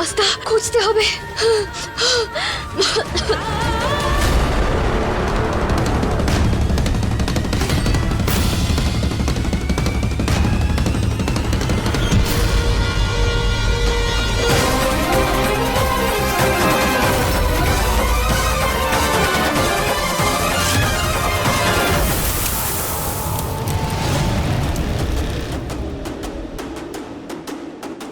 রাস্তা খুঁজতে হবে।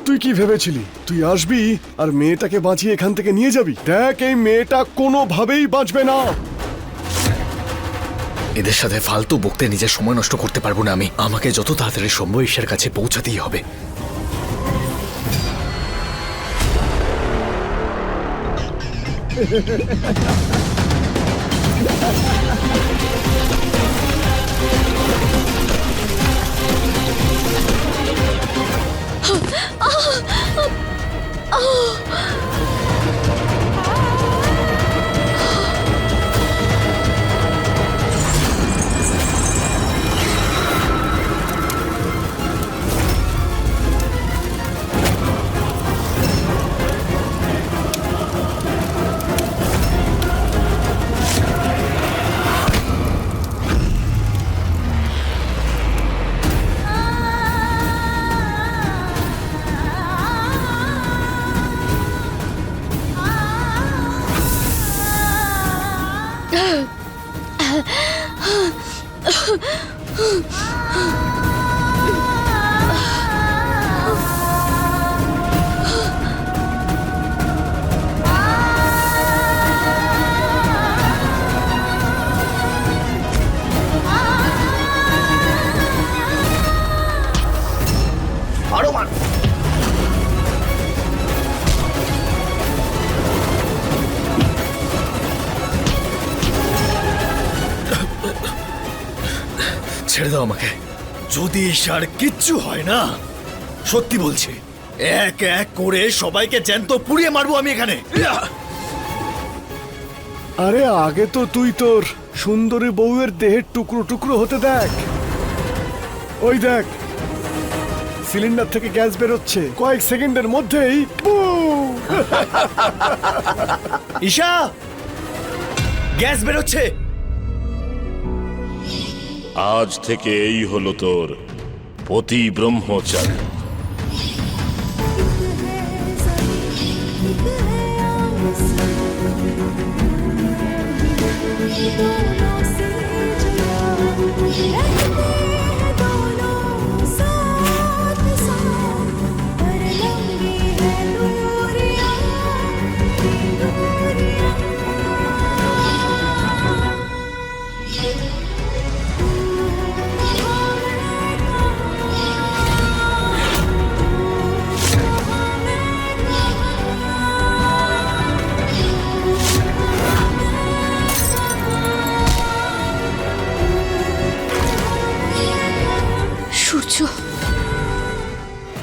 তুই কি ভেবেছিলি তুই আসবি আর মেয়েটাকে বাঁচিয়ে এখান থেকে নিয়ে যাবি? দেখ, এই মেয়েটা কোনোভাবেই বাঁচবে না। এদের সাথে ফালতু বকতে নিজের সময় নষ্ট করতে পারবো না আমি। আমাকে যত তাড়াতাড়ি সম্ভব ঈশার কাছে পৌঁছাতেই হবে। ছেড়ে দাও আমাকে। যদি ঈশার কিচ্ছু হয় না, সত্যি বলছি, এক এক করে সবাইকে জ্যান্ত পুড়িয়ে মারবো আমি এখানে। আরে আগে তো তুই তোর সুন্দরী বউয়ের দেহের টুকরো টুকরো হতে দেখ। ওই দেখ, সিলিন্ডার থেকে গ্যাস বেরোচ্ছে কয়েক সেকেন্ডের মধ্যেই। ঈশা, গ্যাস বেরোচ্ছে। আজ থেকে এই হলো তোর পতি ব্রহ্মচারী।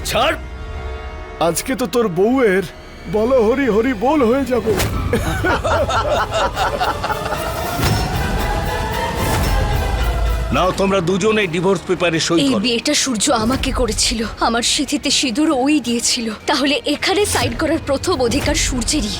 ছাড়। আজকে তো তোর বউয়ের বলো হরি হরি বল হয়ে যাবে। নাও তোমরা দুজনেই ডিভোর্স পেপারে সই এই করো। বিয়েটা সূর্য আমাকে করেছিল, আমার সিঁথিতে সিঁদুর ওই দিয়েছিল, তাহলে এখানে সাইড করার প্রথম অধিকার সূর্যেরই।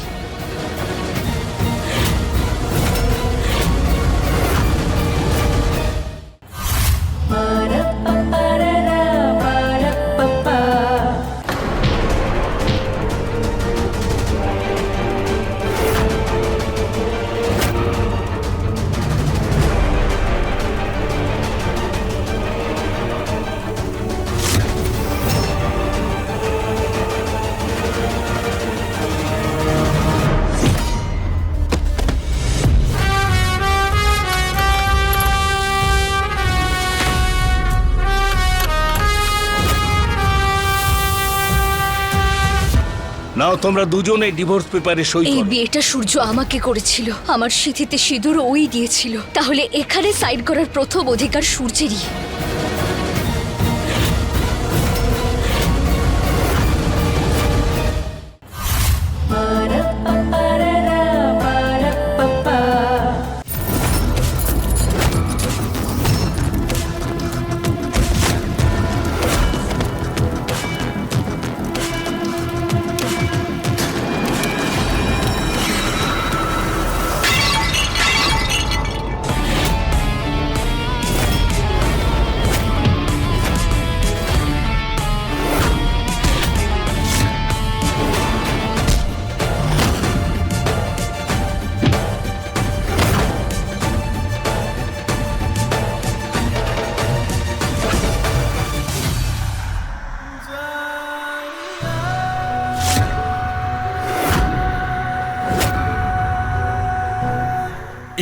নাও তোমরা দুজনেই ডিভোর্স পেপারে সই এই করো। বিয়েটা সূর্য আমাকে করেছিল, আমার সিঁথিতে সিঁদুর ওই দিয়েছিল, তাহলে এখানে সাইড করার প্রথম অধিকার সূর্যেরই।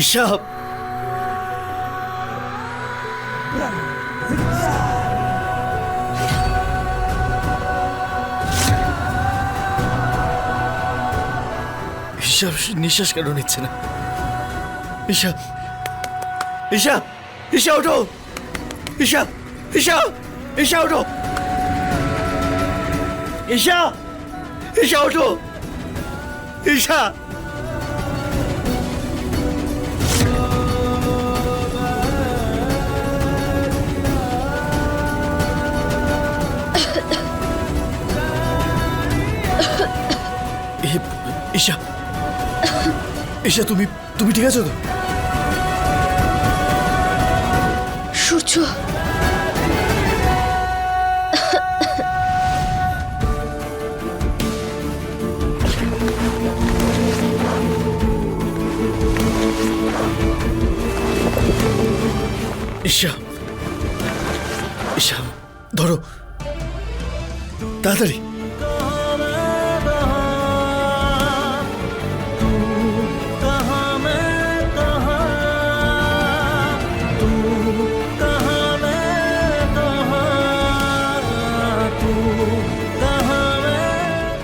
ঈশা, ঈশা নিঃশ্বাস কেন নিচ্ছে না? ঈশা, ঈশা, ঈশা ওঠো! ঈশা, ঈশা, ঈশা ওঠো! ঈশা, ঈশা ওঠো! ঈশা! ঈশা, ঈশা, তুমি তুমি ঠিক আছো তো? সূর্য, ঈশা, ঈশা, ধরো তাড়াতাড়ি।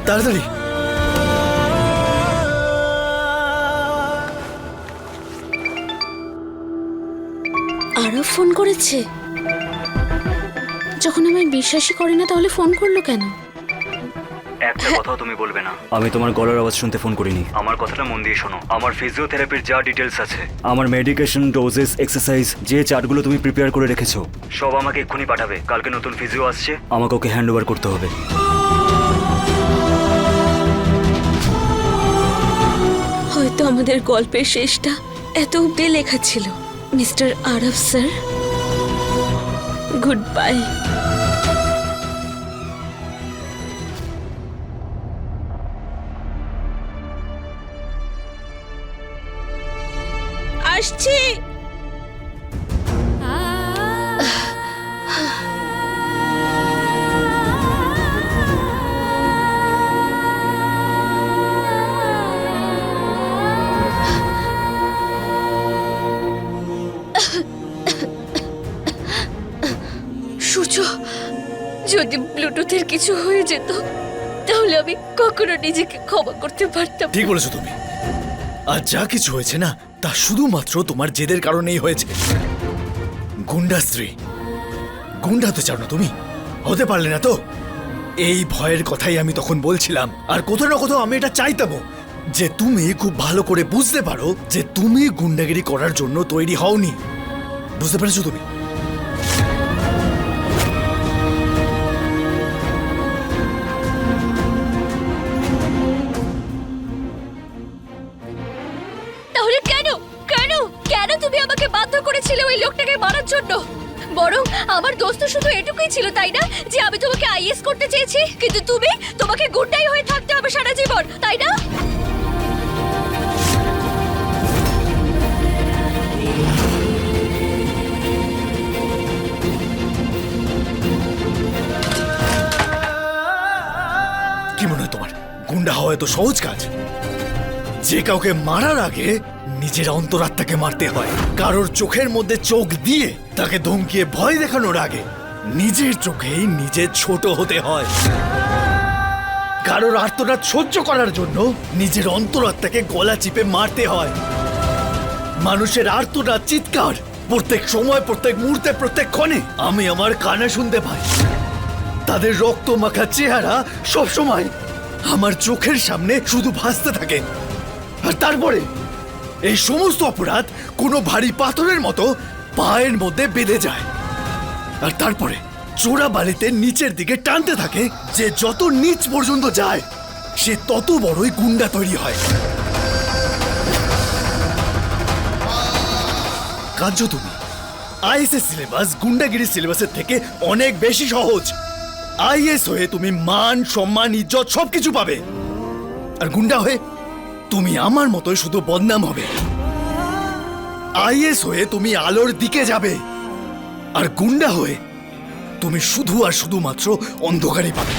তাড়াতাড়ি। আরও ফোন করেছে? যখন আমায় বিশ্বাসই করে না তাহলে ফোন করলো কেন? একটা কথাও তুমি বলবে না। আমি তোমার গলার আওয়াজ শুনতে ফোন করিনি। আমার কথাটা মন দিয়ে শোনো। আমার ফিজিওথেরাপির যা ডিটেলস আছে, আমার মেডিকেশন, ডোজেস, এক্সারসাইজ, যে চার্টগুলো তুমি প্রিপেয়ার করে রেখেছো, সব আমাকে এক্ষুনি পাঠাবে। কালকে নতুন ফিজিও আসছে, আমাকে ওকে হ্যান্ড ওভার করতে হবে। হয়তো আমাদের গল্পের শেষটা এত অব্দি লেখা ছিল। মিস্টার আরব স্যার, গুড বাই। আসছি। সূর্য, যদি ব্লুটুথের কিছু হয়ে যেত তাহলে আমি কখনো নিজেকে ক্ষমা করতে পারতাম না। ঠিক বলেছো তুমি। আর যা কিছু হয়েছে না, তা শুধুমাত্র তোমার জেদের কারণেই হয়েছে। গুন্ডা স্ত্রী, গুন্ডা হতে চাও না তুমি? হতে পারলে না তো? এই ভয়ের কথাই আমি তখন বলছিলাম। আর কোথাও না কোথাও আমি এটা চাইতামও যে তুমি খুব ভালো করে বুঝতে পারো যে তুমি গুন্ডাগিরি করার জন্য তৈরি হওনি। বুঝতে পেরেছো তুমি? তাহলে কেন কেন কেন তুমি আমাকে বাধ্য করেছিলে ওই লোকটাকে মারার জন্য? বরং আমার দোস্ত শুধু এটুকুই ছিল, তাই না, যে আমি তোমাকে আইএস করতে চেয়েছি, কিন্তু তোমাকে গুন্ডাই হয়ে থাকতে হবে সারা জীবন, তাই না? কি মনে হয় তোমার গুন্ডা হওয়া এত সহজ কাজ? যে কাউকে মারার আগে নিজের অন্তরাত্মাকে মারতে হয়। কারোর চোখের মধ্যে চোখ দিয়ে তাকে ধমকিয়ে ভয় দেখানোর আগে নিজের চোখেই নিজে ছোট হতে হয়। কারোর আর্তনাদ সহ্য করার জন্য নিজের অন্তরাত্মাকে গলা চিপে মারতে হয়। মানুষের আর্তনাদ, চিৎকার প্রত্যেক সময়, প্রত্যেক মুহূর্তে, প্রত্যেক ক্ষণে আমি আমার কানে শুনতে পাই। তাদের রক্ত মাখা চেহারা সব সময় আমার চোখের সামনে শুধু ভাসতে থাকে। আর তারপরে এই সমস্ত অপরাধ কোনো ভারী পাথরের মতো পায়ের মধ্যে বেঁধে যায়। আর তারপরে চোরা বালিতে নিচের দিকে টানতে থাকে। যে যত নিচ পর্যন্ত যায় সে তত বড়ই গুন্ডা তৈরি হয়। কার্য তুমি আইএসএস সিলেবাস গুন্ডাগিরি সিলেবাসের থেকে অনেক বেশি সহজ। আইএস হয়ে তুমি মান, সম্মান, ইজ্জত সবকিছু পাবে। আর গুন্ডা হয়ে তুমি আমার মতোই শুধু বদনাম হবে। আইএস হয়ে তুমি আলোর দিকে যাবে, আর গুন্ডা হয়ে তুমি শুধু আর শুধুমাত্র অন্ধকারই পাবে।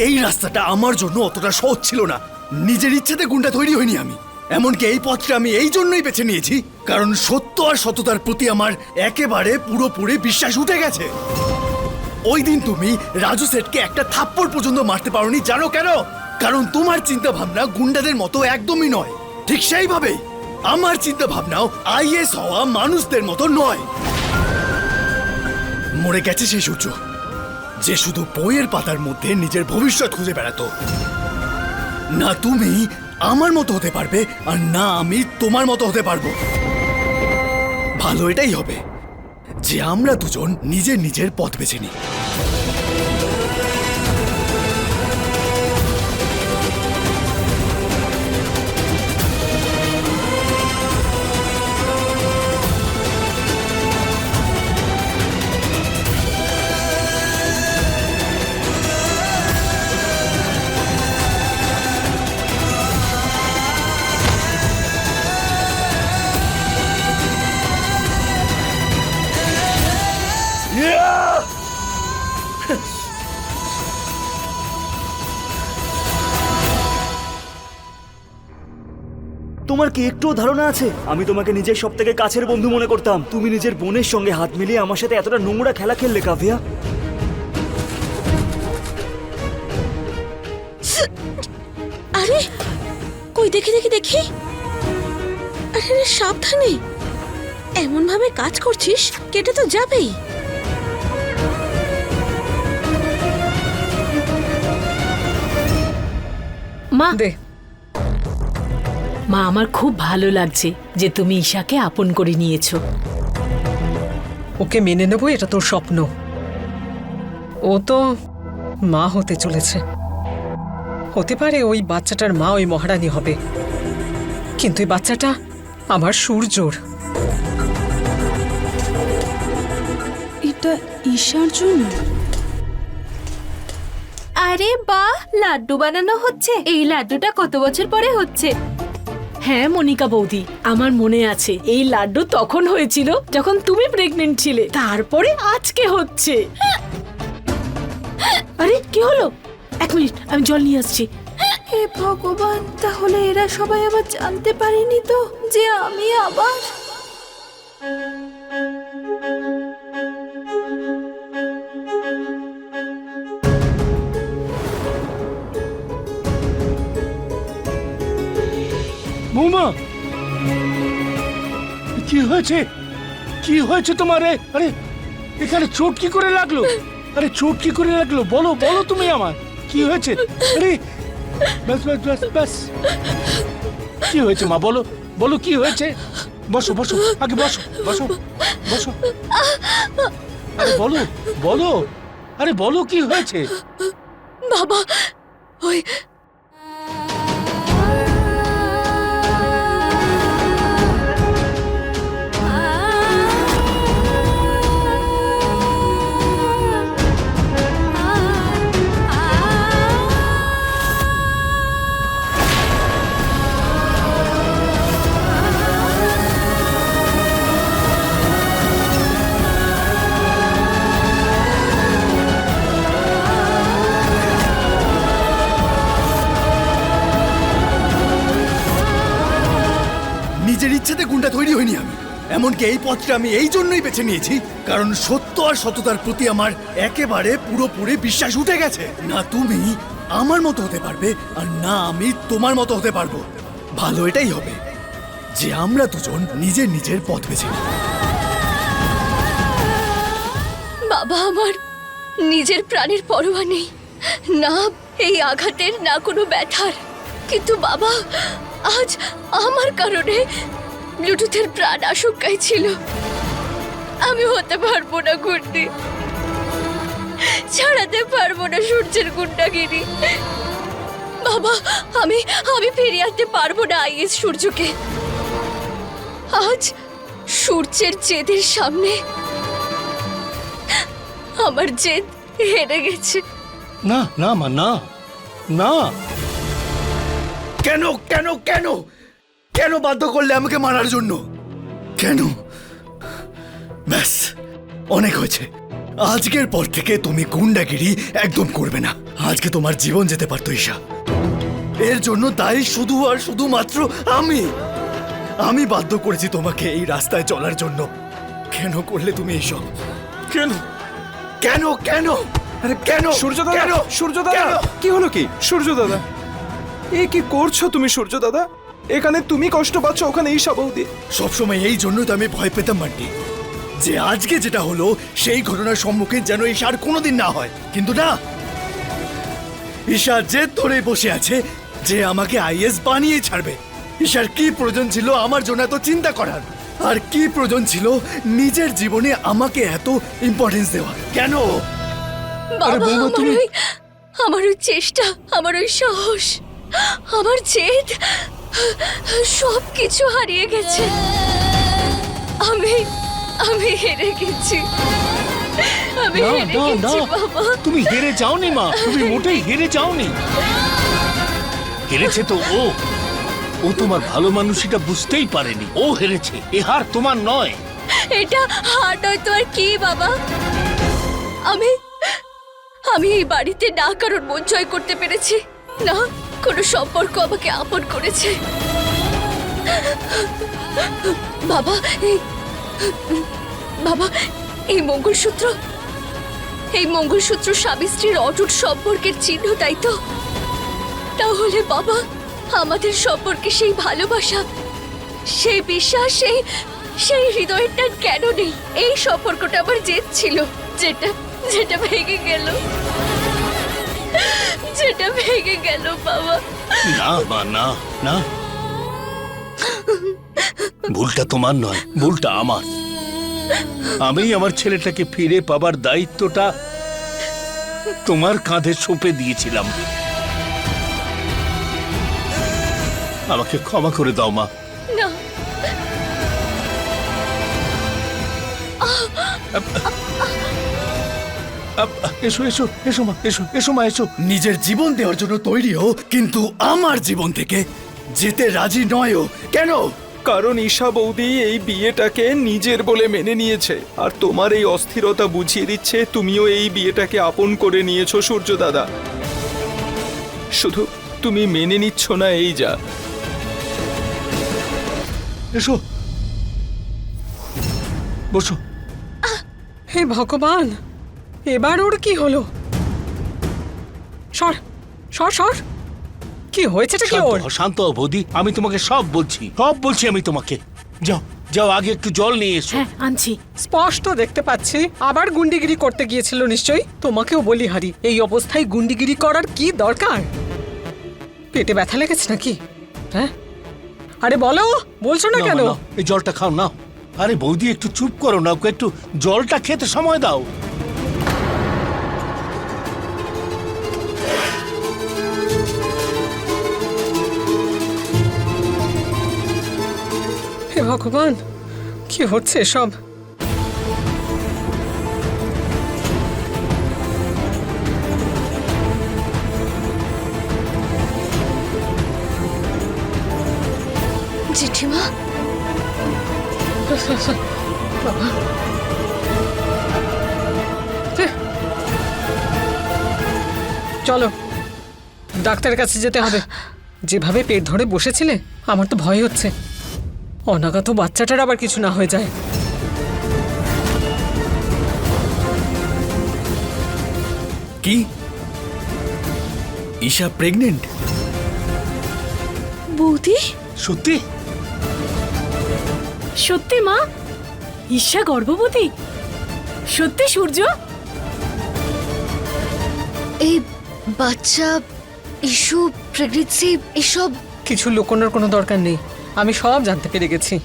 এই রাস্তাটা আমার জন্য অতটা সহজ ছিল না। নিজের ইচ্ছেতে গুন্ডা তৈরি হয়নি আমি। এমনকি এই পথটা আমি এই জন্যই বেছে নিয়েছি কারণ সত্য আর সততার প্রতি আমার একেবারে পুরোপুরি বিশ্বাস উঠে গেছে। ওই দিন তুমি রাজু সেটকে একটা থাপ্পড় পর্যন্ত মারতে পারোনি, জানো কেন? কারণ তোমার চিন্তা ভাবনা গুন্ডাদের মতো একদমই নয়। ঠিক সেইভাবেই আমার চিন্তা ভাবনাও আইএস হওয়া মানুষদের মতো নয়। মরে গেছে সেই সূর্য যে শুধু বইয়ের পাতার মধ্যে নিজের ভবিষ্যৎ খুঁজে বেড়াতো। না তুমি আমার মতো হতে পারবে আর না আমি তোমার মতো হতে পারবো। ভালো এটাই হবে যে আমরা দুজন নিজের নিজের পথ বেছে নিই। তোমার কি একটুও ধারণা আছে আমি তোমাকে নিজের সব থেকে কাছের বন্ধু মনে করতাম? তুমি নিজের বোনের সঙ্গে হাত মিলিয়ে আমার সাথে এতটা নোংরা খেলা খেললে কাভিয়া। আরে কই দেখি দেখি দেখি। আরে আরে, সাবধানে, এমন ভাবে কাজ করছিস কেটে তো যাবেই। মা মা আমার খুব ভালো লাগছে যে তুমি ঈশাকে আপন করে নিয়েছো। ওকে মেনে নেবো, এটা তোর স্বপ্ন। ও তো মা হতে চলেছে। হতে পারে ওই বাচ্চাটার মা ওই মহারানী হবে, কিন্তু এই বাচ্চাটা আমার সূর্যর। এটা ঈশার জন্য। আরে বাহ, লাড্ডু বানানো হচ্ছে। এই লাড্ডুটা কত বছর পরে হচ্ছে? হ্যাঁ মনিকা বৌদি, আমার মনে আছে এই লাড্ডু তখন হয়েছিল যখন তুমি প্রেগনেন্ট ছিলে, তারপরে আজকে হচ্ছে। আরে কি হলো? এক মিনিট, আমি জল নিয়ে আসছি। হে ভগবান, তাহলে এরা সবাই আবার জানতে পারেনি তো যে আমি আবার... বৌমা, কি হয়েছে? কি হয়েছে তোমার? আরে এখানে চোট কি করে লাগলো? আরে চোট কি করে লাগলো? বলো বলো তুমি আমার, কি হয়েছে? আরে বাস বাস বাস বাস, কি হয়েছে মা? বলো বলো কি হয়েছে? বসো বসো, আগে বসো বসো বসো। আরে বলো বলো, আরে বলো কি হয়েছে? বাবা, ওই... নিজের ইচ্ছেতে গুন্ডা তৈরি হয়নি আমি। এমনকি এই পথটা আমি এই জন্যই বেছে নিয়েছি কারণ সত্য আর সততার প্রতি আমার একেবারে পুরোপুরি বিশ্বাস উঠে গেছে। না তুমি আমার মতো হতে পারবে আর না আমি তোমার মতো হতে পারবো। ভালো এটাই হবে যে আমরা দুজন নিজের নিজের পথ বেছে নিই। বাবা, আমার নিজের প্রাণের পরোয়া নেই, না এই আঘাতের না কোনো ব্যথার। কিন্তু বাবা, আজ আমার কারণে ব্লুটুথের প্রাণ আশঙ্কায় ছিল। আমি হতে পারবো না গুন্ডি, ছাড়াতে পারবো না সূর্যের গুন্ডাগিরি। বাবা, আমি আমি ফিরিয়ে আনতে পারবো না আইএস সূর্যকে। আজ সূর্যের জেদের সামনে আমার জেদ হেরে গেছে। না না মা, না না। কেন কেন কেন কেন বাধ্য করলে আমাকে মারার জন্য? কেন? ব্যাস, অনেক হয়েছে। আজকের পর থেকে তুমি গুন্ডাগিরি একদম করবে না। আজকে তোমার জীবন যেতে পারতো ঈশা, এর জন্য দায়ী শুধু আর শুধুমাত্র আমি বাধ্য করেছি তোমাকে এই রাস্তায় চলার জন্য। কেন করলে তুমি এসব? কেন কেন কেন আরে কেন সূর্য দাদা, কেন? সূর্য দাদা, কেন? কি হলো কি সূর্য দাদা? এ কি করছো তুমি সূর্য দাদা? এখানে তুমি কষ্ট পাচ্ছ, ওখানে ঈশা বৌদি। সবসময় এই জন্যই তো আমি ভয় পেতাম মান্টি, যে আজকে যেটা হলো সেই ঘটনার সম্মুখীন যেন ঈশা আর কোনোদিন না হয়। কিন্তু না, ঈশা জেদ ধরে বসে আছে যে আমাকে আইএস বানিয়ে ছাড়বে। ঈশার কি প্রয়োজন ছিল আমার জন্য এত চিন্তা করার? আর কি প্রয়োজন ছিল নিজের জীবনে আমাকে এত ইম্পর্টেন্স দেওয়ার? কেন? বাবা, বৌমা, তুমি- আমার ওই চেষ্টা, আমার ওই সাহস, আমার জেদ সব কিছু হারিয়ে গেছে। আমি হেরে গেছি। আমি না হেরে না না, গেছি বাবা। তুমি হেরে যাওনি মা, তুমি মোটেই হেরে যাওনি। হেরেছে তো ও তোমার ভালো মানুষটা বুঝতেই পারেনি, ও হেরেছে। এ হার তোমার নয়। এটা হার নয় তো আর কি বাবা? আমি এই বাড়িতে না কারোর মন জয় করতে পেরেছি, না কোনো সম্পর্ক আমাকে আপন করেছে। বাবা এই মঙ্গলসূত্র স্বামী স্ত্রীর অটুট সম্পর্কের চিহ্ন, তাই তো? তাহলে বাবা, আমাদের সম্পর্কে সেই ভালোবাসা, সেই বিশ্বাস, সেই হৃদয়ের টান কেন নেই? এই সম্পর্কটা আমার জেদ ছিল, যেটা ভেঙে গেল, বাবা। না মা, না না, ভুলটা তোমার নয়, ভুলটা আমার। আমি আমার ছেলেটাকে ফিরে পাবার দায়িত্বটা তোমার কাঁধে সঁপে দিয়েছিলাম। আমাকে ক্ষমা করে দাও মা। না, এসো এসো এসো মা, এসো মা, এসো। নিজের জীবন দেওয়ার জন্য তৈরি হো, কিন্তু আমার জীবন থেকে যেতে রাজি নয়। কেন? কারণ ঈশা বৌদি এই বিয়েটাকে নিজের বলে মেনে নিয়েছে, আর তোমার এই অস্থিরতা বুঝিয়ে দিচ্ছে তুমিও এই বিয়েটাকে আপন করে নিয়েছো সূর্য দাদা। শুধু তুমি মেনে নিচ্ছ না, এই যা। এসো, বসো। হে ভগবান, এবার ওর কি হলো? সর সর সর, কি হয়েছেটা কি ওর? শান্ত হও বৌদি, আমি তোমাকে সব বলছি আমি তোমাকে। যাও যাও, আগে একটু জল নিয়ে এসো। হ্যাঁ আনছি। স্পষ্ট দেখতে পাচ্ছি আবার গুন্ডিগিরি করতে গিয়েছিল নিশ্চয়ই। তোমাকেও বলি হারি, এই অবস্থায় গুন্ডিগিরি করার কি দরকার? পেটে ব্যথা লেগেছে নাকি? হ্যাঁ, আরে বলো, বলছো না কেন? এই জলটা খাও না। আরে বৌদি, একটু চুপ করো না, ওকে একটু জলটা খেতে সময় দাও। হে ভগবান, কি হচ্ছে সব? জেঠিমা, বাবা, চলো ডাক্তারের কাছে যেতে হবে। যেভাবে পেট ধরে বসেছিলে, আমার তো ভয় হচ্ছে অনাগত বাচ্চাটার আবার কিছু না হয়ে যায়। কি ঈশা প্রেগনেন্ট? বৌদি, সত্যি? সত্যি মা? ঈশা গর্ভবতী? সত্যি সূর্য? এই বাচ্চা, ইস্যু, প্রেগনেন্সি, এসব কিছু লুকোনোর কোনো দরকার নেই, আমি সব জানতে পেরে গেছি।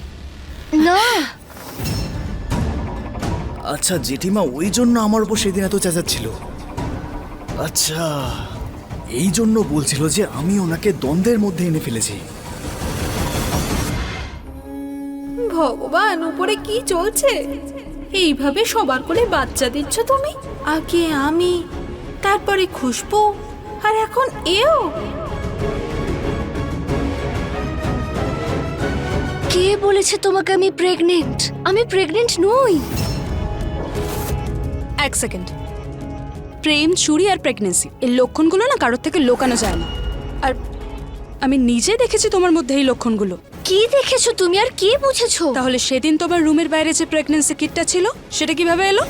না। আচ্ছা জেঠিমা, ওই জন্য আমার উপর সেদিন এত চেঁচাচ্ছিল। আচ্ছা, এই জন্য বলছিল যে আমি ওনাকে দ্বন্দ্বের মধ্যে এনে ফেলেছি। ভগবান, উপরে কি চলছে? এইভাবে সবার করে বাচ্চা দিচ্ছ তুমি? আগে আমি, তারপরে খুশবু, আর এখন এও। কে বলেছে তোমাকে আমি প্রেগনেন্ট? আমি প্রেগনেন্ট নই। এক সেকেন্ড, প্রেম, চুরি আর প্রেগনেন্সি, এই লক্ষণগুলো না কারোর থেকে লোকানো যায় না। আর আমি নিজে দেখেছি তোমার মধ্যে এই লক্ষণগুলো। কি দেখেছো তুমি আর কি বুঝেছো? তাহলে সেদিন তোমার রুমের বাইরে যে প্রেগন্যান্সি কিটটা ছিল সেটা কিভাবে এলো?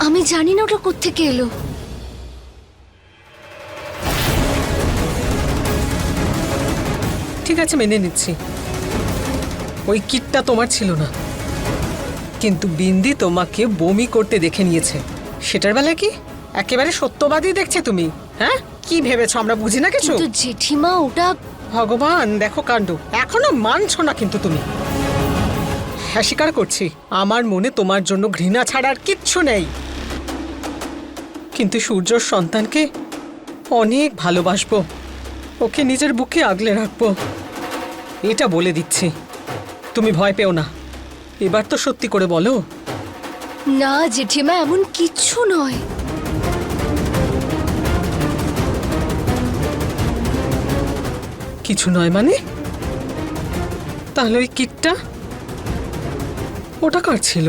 আমি জানি না ওটা কোত্থেকে এলো। ঠিক আছে, মেনে নিচ্ছি ওই কিটটা তোমার ছিল না, কিন্তু বিন্দি তোমাকে বমি করতে দেখে নিয়েছে। সেটার বেলা কি একেবারে সত্যবাদী দেখছে তুমি? হ্যাঁ, কি ভেবেছো আমরা বুঝি না কিছু? কিন্তু জেঠিমা ওটা ভগবান, দেখো কাণ্ড, এখনো মানছো না কিন্তু তুমি। হ্যাঁ, স্বীকার করছি আমার মনে তোমার জন্য ঘৃণা ছাড়া আর কিচ্ছু নেই, কিন্তু সূর্যর সন্তানকে অনেক ভালোবাসবো, ওকে নিজের বুকে আগলে রাখবো, এটা বলে দিচ্ছি। তুমি ভয় পেও না, এবার তো সত্যি করে বলো। না জেঠিমা, এমন কিচ্ছু নয়। কিছু নয় মানে? তাহলে ওই কিটটা ওটা কার ছিল?